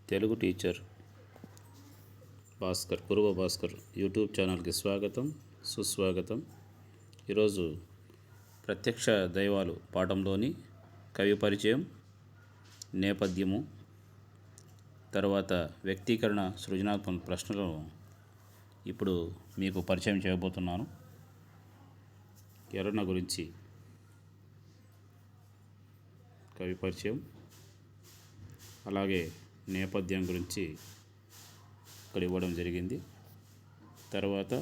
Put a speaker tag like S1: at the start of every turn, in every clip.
S1: Telugu teacher Bhaskar Kuruva Bhaskar YouTube ఛానల్కి స్వాగతం సుస్వాగతం. ఈరోజు ప్రత్యక్ష దైవాలు పాఠంలోని కవి పరిచయం, నేపథ్యము, తర్వాత వ్యక్తీకరణ సృజనాత్మక ప్రశ్నలను ఇప్పుడు మీకు పరిచయం చేయబోతున్నాను. ఎర్రన్న గురించి కవి పరిచయం, అలాగే నేపథ్యం గురించి ఇక్కడ ఇవ్వడం జరిగింది. తర్వాత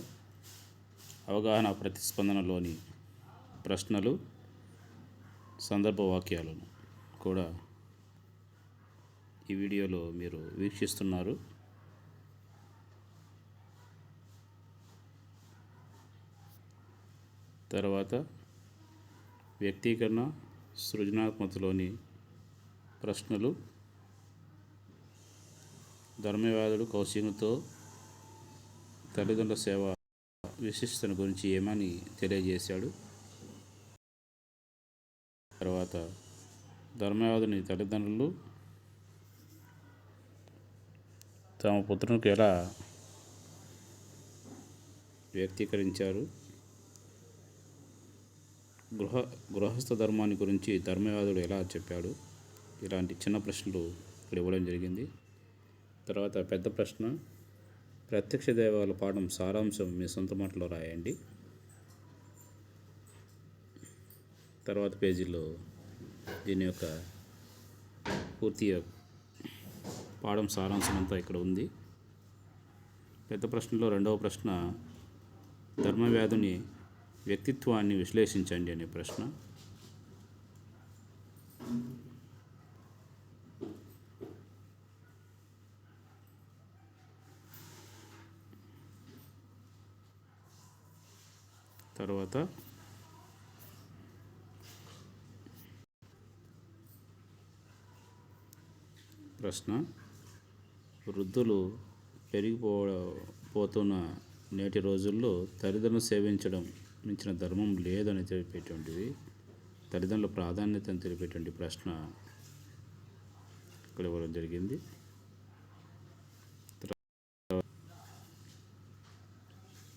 S1: అవగాహన ప్రతిస్పందనలోని ప్రశ్నలు, సందర్భ వాక్యాలను కూడా ఈ వీడియోలో మీరు వీక్షిస్తున్నారు. తర్వాత వ్యక్తీకరణ సృజనాత్మకతలోని ప్రశ్నలు, ధర్మవ్యాధుడు కౌశికంతో తల్లిదండ్రుల సేవ విశిష్టతను గురించి ఏమని తెలియజేశాడు. తర్వాత ధర్మవ్యాధుని తల్లిదండ్రులు తమ పుత్రునికి ఎలా వ్యక్తీకరించారు. గృహస్థ ధర్మాన్ని గురించి ధర్మవ్యాధుడు ఎలా చెప్పాడు. ఇలాంటి చిన్న ప్రశ్నలు ఇక్కడ ఇవ్వడం జరిగింది. తర్వాత పెద్ద ప్రశ్న, ప్రత్యక్ష దైవాల పాఠం సారాంశం మీ సొంత మాటలో రాయండి. తర్వాత పేజీలో దీని యొక్క పూర్తి పాఠం సారాంశం అంతా ఇక్కడ ఉంది. పెద్ద ప్రశ్నలో రెండవ ప్రశ్న, ధర్మవ్యాధుని వ్యక్తిత్వాన్ని విశ్లేషించండి అనే ప్రశ్న. తర్వాత ప్రశ్న, వృద్ధులు పెరిగిపోతున్న నేటి రోజుల్లో తల్లిదండ్రులు సేవించడం మించిన ధర్మం లేదని తెలిపేటువంటిది, తల్లిదండ్రుల ప్రాధాన్యతను తెలిపేటువంటి ప్రశ్న ఇక్కడ ఇవ్వడం జరిగింది.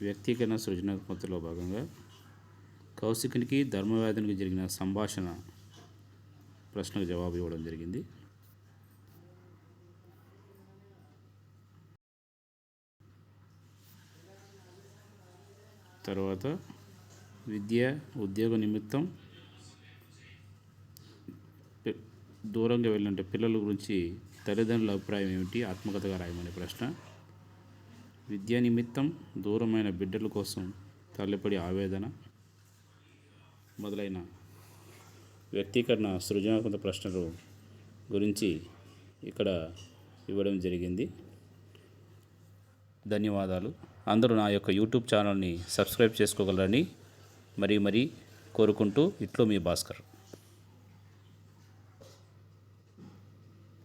S1: వ్యక్తీకరణ సృజనాత్మకతలో భాగంగా కౌశికునికి ధర్మవ్యాధునికి జరిగిన సంభాషణ ప్రశ్నకు జవాబు ఇవ్వడం జరిగింది. తర్వాత విద్య, ఉద్యోగ నిమిత్తం దూరంగా వెళ్ళినట్టు పిల్లల గురించి తల్లిదండ్రుల అభిప్రాయం ఏమిటి, ఆత్మకథగా రాయమనే ప్రశ్న. విద్యా నిమిత్తం దూరమైన బిడ్డల కోసం తల్లిపడి ఆవేదన మొదలైన వ్యక్తీకరణ సృజనాత్మక ప్రశ్నలు గురించి ఇక్కడ ఇవ్వడం జరిగింది. ధన్యవాదాలు. అందరూ నా యొక్క యూట్యూబ్ ఛానల్ని సబ్స్క్రైబ్ చేసుకోగలరని మరీ కోరుకుంటూ ఇట్లో మీ భాస్కర్.